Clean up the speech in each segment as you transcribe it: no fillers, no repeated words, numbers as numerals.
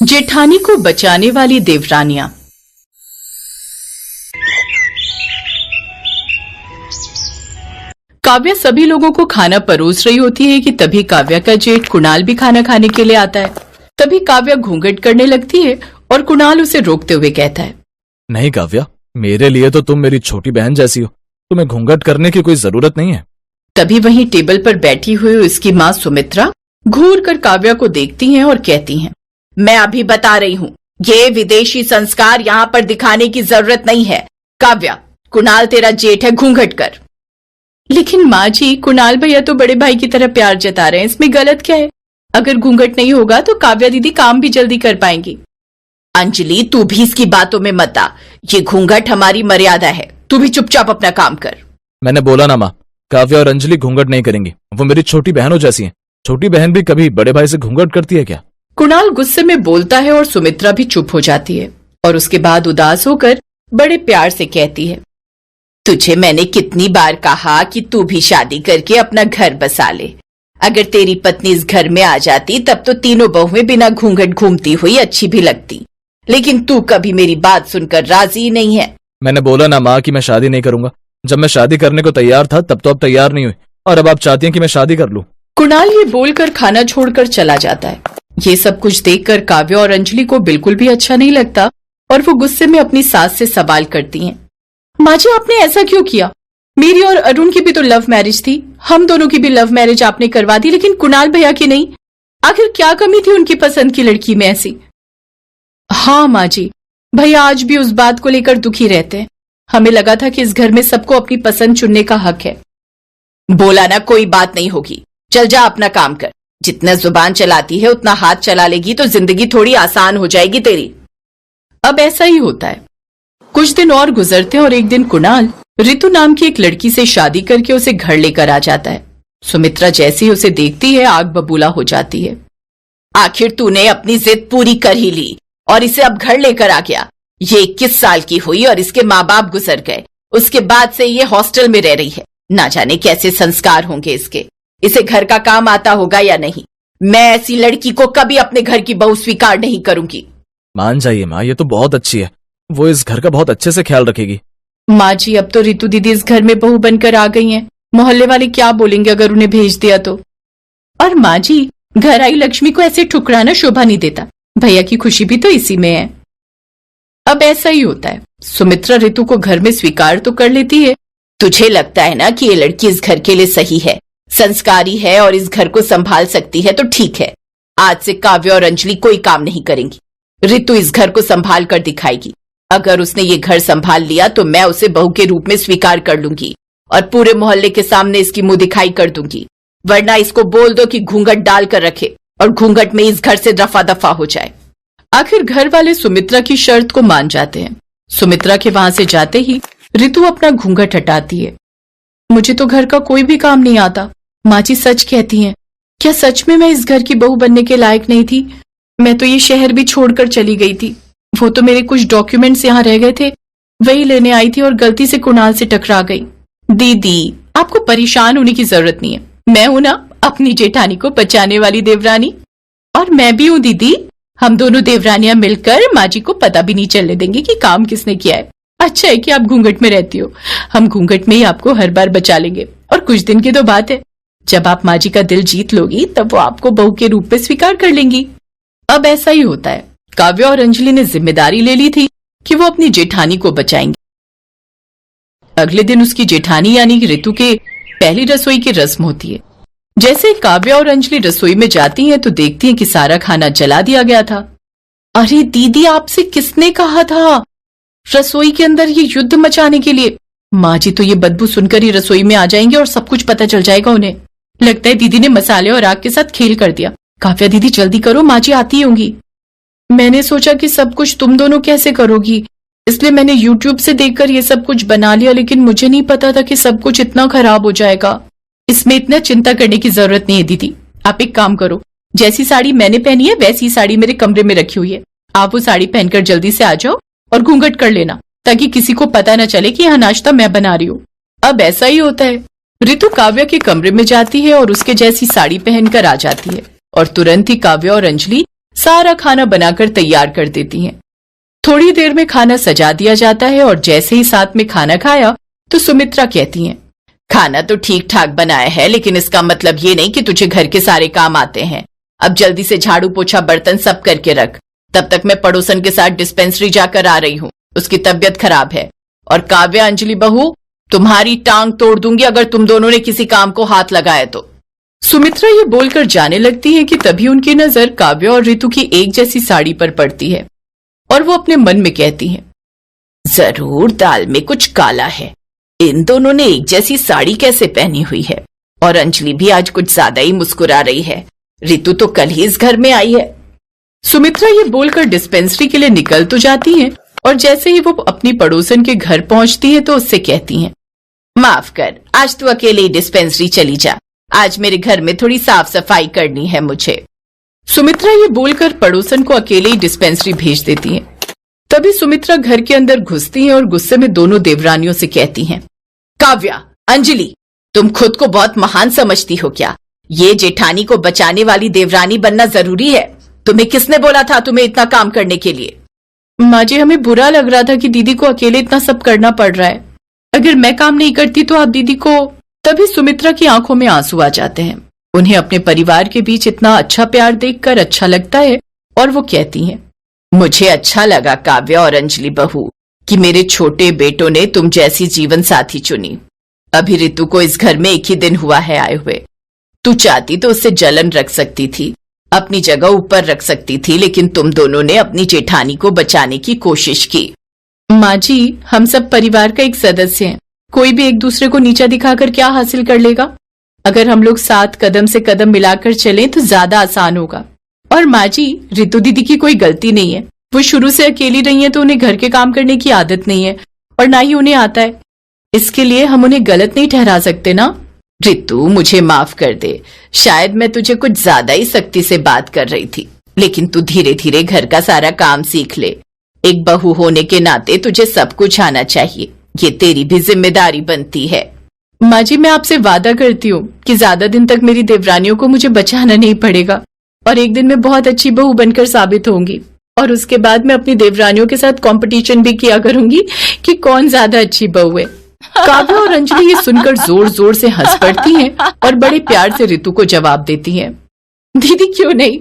जेठानी को बचाने वाली देवरानियां। काव्या सभी लोगों को खाना परोस रही होती है कि तभी काव्या का जेठ कुणाल भी खाना खाने के लिए आता है। तभी काव्या घूंघट करने लगती है और कुणाल उसे रोकते हुए कहता है, नहीं काव्या, मेरे लिए तो तुम मेरी छोटी बहन जैसी हो, तुम्हें घूंघट करने की कोई जरूरत नहीं है। तभी वहीं टेबल पर बैठी हुई उसकी माँ सुमित्रा घूर कर काव्या को देखती हैं और कहती हैं, मैं अभी बता रही हूँ, ये विदेशी संस्कार यहाँ पर दिखाने की जरूरत नहीं है। काव्या, कुणाल तेरा जेठ है, घूंघट कर। लेकिन माँ जी, कुणाल भैया तो बड़े भाई की तरह प्यार जता रहे हैं, इसमें गलत क्या है? अगर घूंघट नहीं होगा तो काव्या दीदी काम भी जल्दी कर पाएंगी। अंजलि, तू भी इसकी बातों में मत आ, ये घूंघट हमारी मर्यादा है, तू भी चुपचाप अपना काम कर। मैंने बोला ना माँ, काव्या और अंजलि घूंघट नहीं करेंगी, वो मेरी छोटी बहनों जैसी हैं। छोटी बहन भी कभी बड़े भाई से घूंघट करती है क्या? कुणाल गुस्से में बोलता है और सुमित्रा भी चुप हो जाती है और उसके बाद उदास होकर बड़े प्यार से कहती है, तुझे मैंने कितनी बार कहा कि तू भी शादी करके अपना घर बसा ले। अगर तेरी पत्नी इस घर में आ जाती तब तो तीनों बहुएं बिना घूंघट घूमती हुई अच्छी भी लगती, लेकिन तू कभी मेरी बात सुनकर राजी नहीं है। मैंने बोला ना माँ कि मैं शादी नहीं करूंगा। जब मैं शादी करने को तैयार था तब तो अब तैयार नहीं हुई, और अब आप चाहती हैं कि मैं शादी कर लूं। कुणाल ये बोलकर खाना छोड़कर चला जाता है। ये सब कुछ देखकर काव्या और अंजलि को बिल्कुल भी अच्छा नहीं लगता और वो गुस्से में अपनी सास से सवाल करती हैं, माँ जी आपने ऐसा क्यों किया? मेरी और अरुण की भी तो लव मैरिज थी, हम दोनों की भी लव मैरिज आपने करवा दी, लेकिन कुणाल भैया की नहीं। आखिर क्या कमी थी उनकी पसंद की लड़की में ऐसी? हाँ माँ जी, भैया आज भी उस बात को लेकर दुखी रहते हैं। हमें लगा था कि इस घर में सबको अपनी पसंद चुनने का हक है। बोला ना, कोई बात नहीं होगी, चल जा अपना काम कर। जितना जुबान चलाती है उतना हाथ चला लेगी तो जिंदगी थोड़ी आसान हो जाएगी तेरी। अब ऐसा ही होता है। कुछ दिन और गुजरते हैं और एक दिन कुणाल ऋतु नाम की एक लड़की से शादी करके उसे घर लेकर आ जाता है। सुमित्रा जैसी ही उसे देखती है आग बबूला हो जाती है। आखिर तूने अपनी जिद पूरी कर ही ली और इसे अब घर लेकर आ गया। ये 21 साल की हुई और इसके माँ बाप गुजर गए, उसके बाद से ये हॉस्टल में रह रही है। ना जाने कैसे संस्कार होंगे इसके, इसे घर का काम आता होगा या नहीं। मैं ऐसी लड़की को कभी अपने घर की बहू स्वीकार नहीं करूंगी। मान जाइए माँ, ये तो बहुत अच्छी है, वो इस घर का बहुत अच्छे से ख्याल रखेगी। माँ जी, अब तो ऋतु दीदी इस घर में बहू बनकर आ गई हैं, मोहल्ले वाले क्या बोलेंगे अगर उन्हें भेज दिया तो? और माँ जी, घर आई लक्ष्मी को ऐसे ठुकराना शोभा नहीं देता, भैया की खुशी भी तो इसी में है। अब ऐसा ही होता है। सुमित्रा ऋतु को घर में स्वीकार तो कर लेती है। तुझे लगता है ना कि ये लड़की इस घर के लिए सही है, संस्कारी है और इस घर को संभाल सकती है, तो ठीक है, आज से काव्या और अंजलि कोई काम नहीं करेंगी। ऋतु इस घर को संभाल कर दिखाएगी। अगर उसने ये घर संभाल लिया तो मैं उसे बहू के रूप में स्वीकार कर लूंगी और पूरे मोहल्ले के सामने इसकी मुंह दिखाई कर दूंगी। वरना इसको बोल दो कि घूंघट डाल कर रखे और घूंघट में इस घर से दफा दफा हो जाए। आखिर घर वाले सुमित्रा की शर्त को मान जाते हैं। सुमित्रा के वहां से जाते ही ऋतु अपना घूंघट हटाती है। मुझे तो घर का कोई भी काम नहीं आता। माँ जी सच कहती हैं, क्या सच में मैं इस घर की बहू बनने के लायक नहीं थी? मैं तो ये शहर भी छोड़कर चली गई थी। वो तो मेरे कुछ डॉक्यूमेंट्स यहाँ रह गए थे, वही लेने आई थी और गलती से कुणाल से टकरा गई। दीदी, आपको परेशान होने की जरूरत नहीं है। मैं हूं ना अपनी जेठानी को बचाने वाली देवरानी, और मैं भी हूँ दीदी। हम दोनों देवरानियां मिलकर माँ जी को पता भी नहीं चलने देंगे कि काम किसने किया है। अच्छा है कि आप घूंघट में रहती हो, हम घूंघट में ही आपको हर बार बचा लेंगे। और कुछ दिन की तो बात है, जब आप माँ जी का दिल जीत लोगी तब वो आपको बहू के रूप में स्वीकार कर लेंगी। अब ऐसा ही होता है। काव्या और अंजलि ने जिम्मेदारी ले ली थी कि वो अपनी जेठानी को बचाएंगे। अगले दिन उसकी जेठानी यानी ऋतु के पहली रसोई की रस्म होती है। जैसे काव्या और अंजलि रसोई में जाती हैं तो देखती हैं कि सारा खाना जला दिया गया था। अरे दीदी, आपसे किसने कहा था रसोई के अंदर ये युद्ध मचाने के लिए? माँ जी तो ये बदबू सुनकर ही रसोई में आ जाएंगे और सब कुछ पता चल जाएगा उन्हें। लगता है दीदी ने मसाले और आग के साथ खेल कर दिया। काव्या दीदी जल्दी करो, माँ जी आती होंगी। मैंने सोचा कि सब कुछ तुम दोनों कैसे करोगी, इसलिए मैंने YouTube से देखकर ये सब कुछ बना लिया, लेकिन मुझे नहीं पता था कि सब कुछ इतना खराब हो जाएगा। इसमें इतना चिंता करने की जरूरत नहीं है दीदी। आप एक काम करो, जैसी साड़ी मैंने पहनी है वैसी साड़ी मेरे कमरे में रखी हुई है, आप वो साड़ी पहनकर जल्दी से आ जाओ और घूंघट कर लेना, ताकि किसी को पता न चले कि यहाँ नाश्ता मैं बना रही हूँ। अब ऐसा ही होता है। ऋतु काव्या के कमरे में जाती है और उसके जैसी साड़ी पहनकर आ जाती है और तुरंत ही काव्या और अंजलि सारा खाना बनाकर तैयार कर देती हैं। थोड़ी देर में खाना सजा दिया जाता है और जैसे ही साथ में खाना खाया तो सुमित्रा कहती हैं, खाना तो ठीक ठाक बनाया है, लेकिन इसका मतलब ये नहीं कि तुझे घर के सारे काम आते हैं। अब जल्दी से झाड़ू पोछा बर्तन सब करके रख, तब तक मैं पड़ोसन के साथ डिस्पेंसरी जाकर आ रही हूँ, उसकी तबीयत खराब है। और काव्या, अंजलि बहू, तुम्हारी टांग तोड़ दूंगी अगर तुम दोनों ने किसी काम को हाथ लगाया तो। सुमित्रा ये बोलकर जाने लगती है कि तभी उनकी नजर काव्या और ऋतु की एक जैसी साड़ी पर पड़ती है और वो अपने मन में कहती हैं, जरूर दाल में कुछ काला है, इन दोनों ने एक जैसी साड़ी कैसे पहनी हुई है। और अंजलि भी आज कुछ ज्यादा ही मुस्कुरा रही है, ऋतु तो कल ही इस घर में आई है। सुमित्रा ये बोलकर डिस्पेंसरी के लिए निकल तो जाती हैं और जैसे ही वो अपनी पड़ोसन के घर पहुंचती है तो उससे कहती हैं, माफ कर, आज तू अकेले ही डिस्पेंसरी चली जा, आज मेरे घर में थोड़ी साफ सफाई करनी है मुझे। सुमित्रा ये बोलकर पड़ोसन को अकेले ही डिस्पेंसरी भेज देती हैं। तभी सुमित्रा घर के अंदर घुसती है और गुस्से में दोनों देवरानियों से कहती हैं, काव्या, अंजलि, तुम खुद को बहुत महान समझती हो क्या? ये जेठानी को बचाने वाली देवरानी बनना जरूरी है? तुम्हें किसने बोला था तुम्हें इतना काम करने के लिए? माँ जी, हमें बुरा लग रहा था कि दीदी को अकेले इतना सब करना पड़ रहा है, अगर मैं काम नहीं करती तो आप दीदी को। तभी सुमित्रा की आंखों में आंसू आ जाते हैं। उन्हें अपने परिवार के बीच इतना अच्छा प्यार देखकर अच्छा लगता है और वो कहती हैं, मुझे अच्छा लगा काव्या और अंजलि बहू कि मेरे छोटे बेटों ने तुम जैसी जीवन साथी चुनी। अभी ऋतु को इस घर में एक ही दिन हुआ है आए हुए, तू चाहती तो उससे जलन रख सकती थी, अपनी जगह ऊपर रख सकती थी, लेकिन तुम दोनों ने अपनी जेठानी को बचाने की कोशिश की। माँ जी, हम सब परिवार का एक सदस्य हैं, कोई भी एक दूसरे को नीचा दिखाकर क्या हासिल कर लेगा? अगर हम लोग साथ कदम से कदम मिलाकर चलें तो ज्यादा आसान होगा। और माँ जी, ऋतु दीदी की कोई गलती नहीं है, वो शुरू से अकेली रही है तो उन्हें घर के काम करने की आदत नहीं है और ना ही उन्हें आता है, इसके लिए हम उन्हें गलत नहीं ठहरा सकते ना। ऋतु, मुझे माफ कर दे, शायद मैं तुझे कुछ ज्यादा ही सख्ती से बात कर रही थी, लेकिन तू धीरे धीरे घर का सारा काम सीख ले। एक बहू होने के नाते तुझे सब कुछ आना चाहिए, ये तेरी भी जिम्मेदारी बनती है। माँ जी, मैं आपसे वादा करती हूँ कि ज्यादा दिन तक मेरी देवरानियों को मुझे बचाना नहीं पड़ेगा और एक दिन मैं बहुत अच्छी बहू बनकर साबित होंगी और उसके बाद मैं अपनी देवरानियों के साथ कंपटीशन भी किया करूंगी कि कौन ज्यादा अच्छी बहू है। काव्या और अंजलि ये सुनकर जोर जोर से हंस पड़ती हैं और बड़े प्यार से ऋतु को जवाब देती हैं, दीदी क्यों नहीं,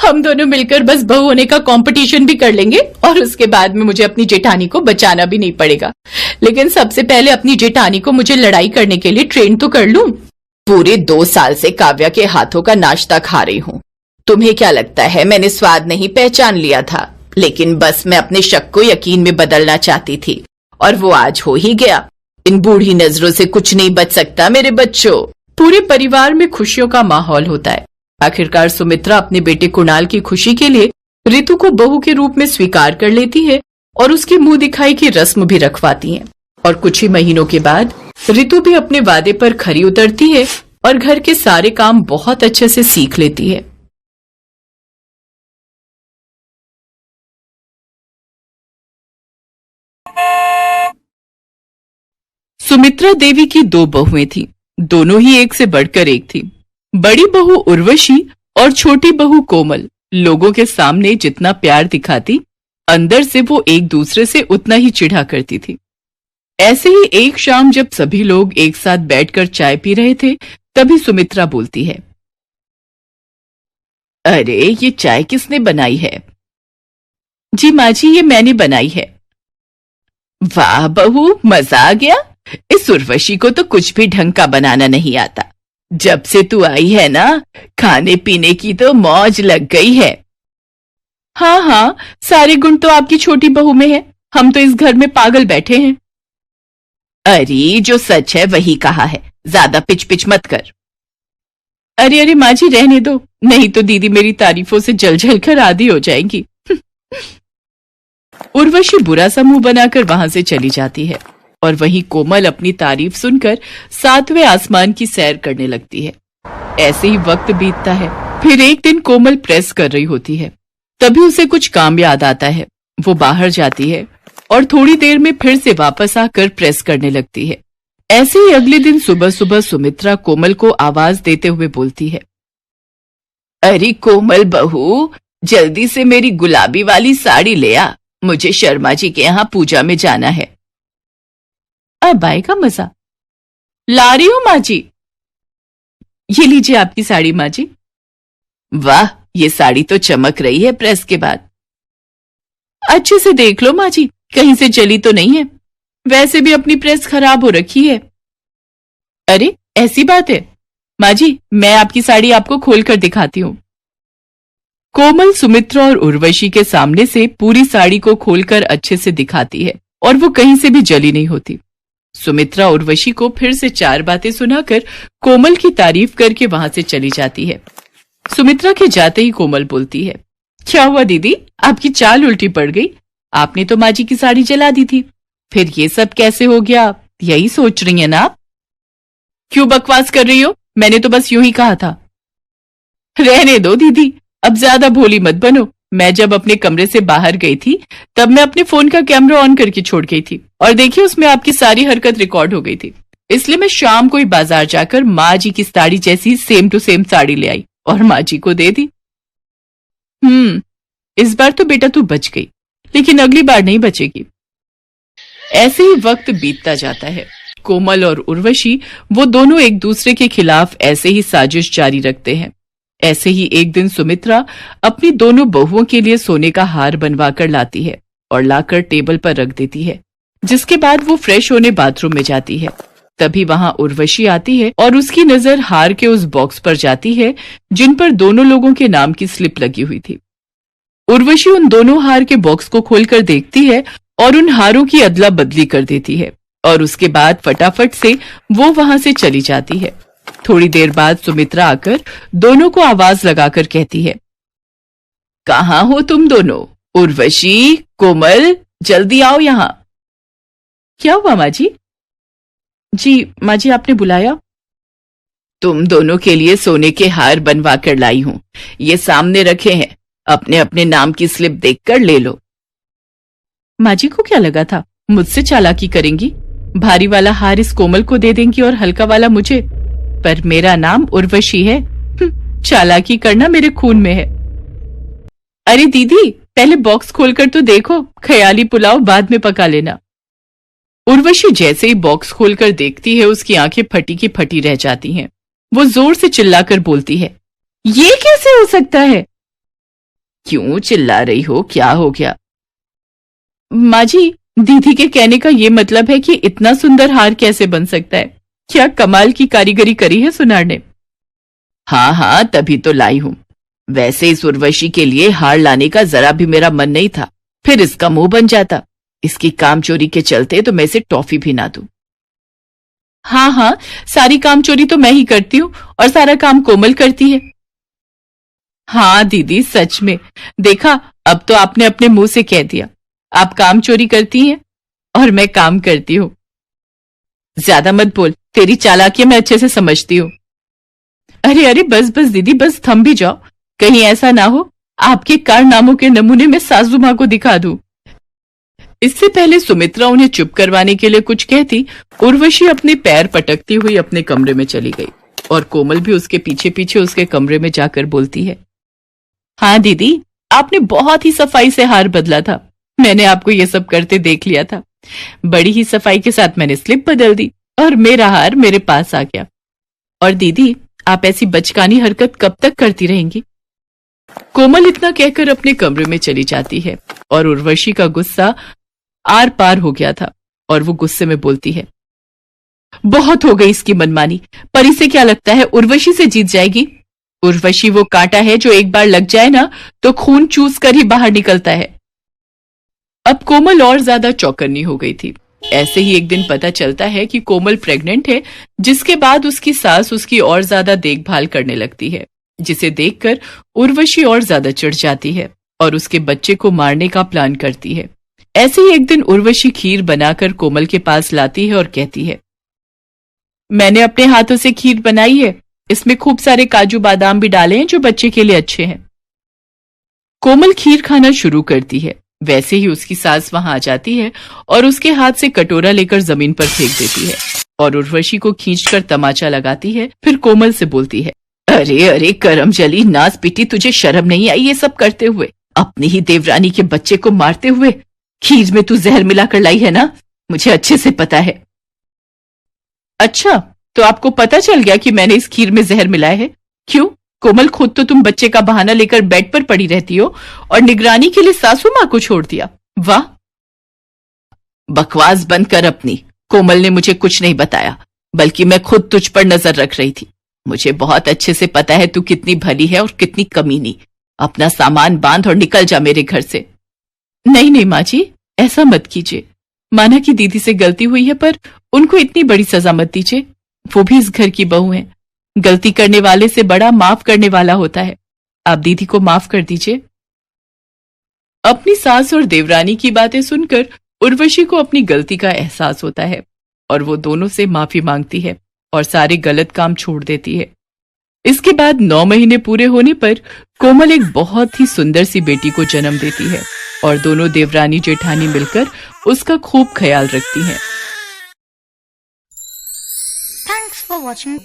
हम दोनों मिलकर बस बहू होने का कंपटीशन भी कर लेंगे और उसके बाद में मुझे अपनी जेठानी को बचाना भी नहीं पड़ेगा, लेकिन सबसे पहले अपनी जेठानी को मुझे लड़ाई करने के लिए ट्रेन तो कर लूं। पूरे 2 साल से काव्या के हाथों का नाश्ता खा रही हूँ, तुम्हें क्या लगता है मैंने स्वाद नहीं पहचान लिया था? लेकिन बस मैं अपने शक को यकीन में बदलना चाहती थी और वो आज हो ही गया। इन बूढ़ी नजरों से कुछ नहीं बच सकता मेरे बच्चों। पूरे परिवार में खुशियों का माहौल होता है। आखिरकार सुमित्रा अपने बेटे कुणाल की खुशी के लिए ऋतु को बहू के रूप में स्वीकार कर लेती है और उसकी मुंह दिखाई की रस्म भी रखवाती है। और कुछ ही महीनों के बाद ऋतु भी अपने वादे पर खरी उतरती है और घर के सारे काम बहुत अच्छे से सीख लेती है। सुमित्रा देवी की 2 बहुएं थीं, दोनों ही एक से बढ़कर एक थीं। बड़ी बहू उर्वशी और छोटी बहू कोमल लोगों के सामने जितना प्यार दिखाती, अंदर से वो एक दूसरे से उतना ही चिढ़ा करती थी। ऐसे ही एक शाम जब सभी लोग एक साथ बैठकर चाय पी रहे थे, तभी सुमित्रा बोलती है, अरे ये चाय किसने बनाई है? जी माँ जी, ये मैंने बनाई है। वाह बहू, मजा आ गया। इस उर्वशी को तो कुछ भी ढंग का बनाना नहीं आता। जब से तू आई है ना, खाने पीने की तो मौज लग गई है। हाँ हाँ, सारे गुण तो आपकी छोटी बहू में है, हम तो इस घर में पागल बैठे हैं। अरे जो सच है वही कहा है, ज्यादा पिच पिच मत कर। अरे अरे माँ जी रहने दो, नहीं तो दीदी मेरी तारीफों से जल जल कर आधी हो जाएंगी। उर्वशी बुरा सा मुंह बनाकर वहां से चली जाती है और वहीं कोमल अपनी तारीफ सुनकर 7वें आसमान की सैर करने लगती है। ऐसे ही वक्त बीतता है। फिर एक दिन कोमल प्रेस कर रही होती है, तभी उसे कुछ काम याद आता है। वो बाहर जाती है और थोड़ी देर में फिर से वापस आकर प्रेस करने लगती है। ऐसे ही अगले दिन सुबह सुबह सुमित्रा कोमल को आवाज देते हुए बोलती है, अरे कोमल बहू, जल्दी से मेरी गुलाबी वाली साड़ी ले आ, मुझे शर्मा जी के यहाँ पूजा में जाना है। अब आएगा मजा। ला रही हूं माँ जी। ये लीजिए आपकी साड़ी माँ जी। वाह, ये साड़ी तो चमक रही है प्रेस के बाद। अच्छे से देख लो माँ जी, कहीं से जली तो नहीं है। वैसे भी अपनी प्रेस खराब हो रखी है। अरे ऐसी बात है माँ जी, मैं आपकी साड़ी आपको खोलकर दिखाती हूँ। कोमल सुमित्रा और उर्वशी के सामने से पूरी साड़ी को खोलकर अच्छे से दिखाती है और वो कहीं से भी जली नहीं होती। सुमित्रा उर्वशी को फिर से 4 बातें सुनाकर कोमल की तारीफ करके वहां से चली जाती है। सुमित्रा के जाते ही कोमल बोलती है, क्या हुआ दीदी, आपकी चाल उल्टी पड़ गई? आपने तो माँ जी की साड़ी जला दी थी, फिर ये सब कैसे हो गया? यही सोच रही है ना आप? क्यों बकवास कर रही हो? मैंने तो बस यूं ही कहा था। रहने दो दीदी, अब ज्यादा भोली मत बनो। मैं जब अपने कमरे से बाहर गई थी तब मैं अपने फोन का कैमरा ऑन करके छोड़ गई थी और देखिए उसमें आपकी सारी हरकत रिकॉर्ड हो गई थी। इसलिए मैं शाम को ही बाजार जाकर माँ जी की साड़ी जैसी सेम टू सेम साड़ी ले आई और माँ जी को दे दी। इस बार तो बेटा तू बच गई, लेकिन अगली बार नहीं बचेगी। ऐसे ही वक्त बीतता जाता है। कोमल और उर्वशी वो दोनों एक दूसरे के खिलाफ ऐसे ही साजिश जारी रखते हैं। ऐसे ही एक दिन सुमित्रा अपनी दोनों बहुओं के लिए सोने का हार बनवाकर लाती है और लाकर टेबल पर रख देती है, जिसके बाद वो फ्रेश होने बाथरूम में जाती है। तभी वहां उर्वशी आती है और उसकी नजर हार के उस बॉक्स पर जाती है जिन पर दोनों लोगों के नाम की स्लिप लगी हुई थी। उर्वशी उन दोनों हार के बॉक्स को खोलकर देखती है और उन हारों की अदला बदली कर देती है और उसके बाद फटाफट से वो वहां से चली जाती है। थोड़ी देर बाद सुमित्रा आकर दोनों को आवाज लगाकर कहती है, कहाँ हो तुम दोनों? उर्वशी, कोमल, जल्दी आओ यहाँ। क्या हुआ माँ जी? जी माँ जी, आपने बुलाया? तुम दोनों के लिए सोने के हार बनवा कर लाई हूं, ये सामने रखे हैं, अपने अपने नाम की स्लिप देखकर ले लो। माँ जी को क्या लगा था मुझसे चालाकी करेंगी? भारी वाला हार इस कोमल को दे देंगी और हल्का वाला मुझे, पर मेरा नाम उर्वशी है। चालाकी करना मेरे खून में है। अरे दीदी, पहले बॉक्स खोलकर तो देखो, ख्याली पुलाव बाद में पका लेना। उर्वशी जैसे ही बॉक्स खोलकर देखती है उसकी आंखें फटी की फटी रह जाती हैं। वो जोर से चिल्लाकर बोलती है, ये कैसे हो सकता है? क्यों चिल्ला रही हो, क्या हो गया? माँ जी, दीदी के कहने का ये मतलब है कि इतना सुंदर हार कैसे बन सकता है? क्या कमाल की कारीगरी करी है सुनार ने। हाँ हाँ, तभी तो लाई हूं। वैसे इस उर्वशी के लिए हार लाने का जरा भी मेरा मन नहीं था, फिर इसका मुंह बन जाता। इसकी काम चोरी के चलते तो मैं इसे टॉफी भी ना दूं। हाँ हाँ, सारी काम चोरी तो मैं ही करती हूँ और सारा काम कोमल करती है। हाँ दीदी, सच में देखा, अब तो आपने अपने मुंह से कह दिया। आप काम चोरी करती हैं और मैं काम करती हूँ। ज्यादा मत बोल, तेरी चालाकियां मैं अच्छे से समझती हूँ। अरे अरे बस बस दीदी, बस थम भी जाओ, कहीं ऐसा ना हो आपके कारनामों के नमूने में सासू माँ को दिखा दूं। इससे पहले सुमित्रा उन्हें चुप करवाने के लिए कुछ कहती, उर्वशी अपने पैर पटकती हुई अपने कमरे में चली गई और कोमल भी उसके पीछे पीछे उसके कमरे में जाकर बोलती है, हाँ दीदी, आपने बहुत ही सफाई से हार बदला था। मैंने आपको ये सब करते देख लिया था। बड़ी ही सफाई के साथ मैंने स्लिप बदल दी और मेरा हार मेरे पास आ गया। और दीदी, आप ऐसी बचकानी हरकत कब तक करती रहेंगी? कोमल इतना कहकर अपने कमरे में चली जाती है और उर्वशी का गुस्सा आर पार हो गया था और वो गुस्से में बोलती है, बहुत हो गई इसकी मनमानी, पर इसे क्या लगता है उर्वशी से जीत जाएगी? उर्वशी वो कांटा है जो एक बार लग जाए ना तो खून चूस कर ही बाहर निकलता है। अब कोमल और ज्यादा चौकन्नी हो गई थी। ऐसे ही एक दिन पता चलता है कि कोमल प्रेग्नेंट है, जिसके बाद उसकी सास उसकी और ज्यादा देखभाल करने लगती है, जिसे देखकर उर्वशी और ज्यादा चिढ़ जाती है और उसके बच्चे को मारने का प्लान करती है। ऐसे ही एक दिन उर्वशी खीर बनाकर कोमल के पास लाती है और कहती है, मैंने अपने हाथों से खीर बनाई है, इसमें खूब सारे काजू बादाम भी डाले हैं जो बच्चे के लिए अच्छे हैं। कोमल खीर खाना शुरू करती है। वैसे ही उसकी सास वहां आ जाती है और उसके हाथ से कटोरा लेकर जमीन पर फेंक देती है और उर्वशी को खींचकर तमाचा लगाती है। फिर कोमल से बोलती है, अरे अरे करमजली नाज पिटी, तुझे शर्म नहीं आई ये सब करते हुए? अपनी ही देवरानी के बच्चे को मारते हुए। खीर में तू जहर मिलाकर लाई है ना, मुझे अच्छे से पता है। अच्छा, तो आपको पता चल गया कि मैंने इस खीर में जहर मिलाया है? क्यों कोमल, खुद तो तुम बच्चे का बहाना लेकर बेड पर पड़ी रहती हो और निगरानी के लिए सासू माँ को छोड़ दिया। वाह, बकवास बंद कर अपनी। कोमल ने मुझे कुछ नहीं बताया, बल्कि मैं खुद तुझ पर नजर रख रही थी। मुझे बहुत अच्छे से पता है तू कितनी भली है और कितनी कमीनी। अपना सामान बांध और निकल जा मेरे घर से। नहीं नहीं माँ जी, ऐसा मत कीजिए। माना कि दीदी से गलती हुई है, पर उनको इतनी बड़ी सजा मत दीजिए। वो भी इस घर की बहू है। गलती करने वाले से बड़ा माफ करने वाला होता है। आप दीदी को माफ कर दीजिए। अपनी सास और देवरानी की बातें सुनकर उर्वशी को अपनी गलती का एहसास होता है और वो दोनों से माफी मांगती है और सारे गलत काम छोड़ देती है। इसके बाद 9 महीने पूरे होने पर कोमल एक बहुत ही सुंदर सी बेटी को जन्म देती है और दोनों देवरानी जेठानी मिलकर उसका खूब ख्याल रखती हैं। Thanks for watching.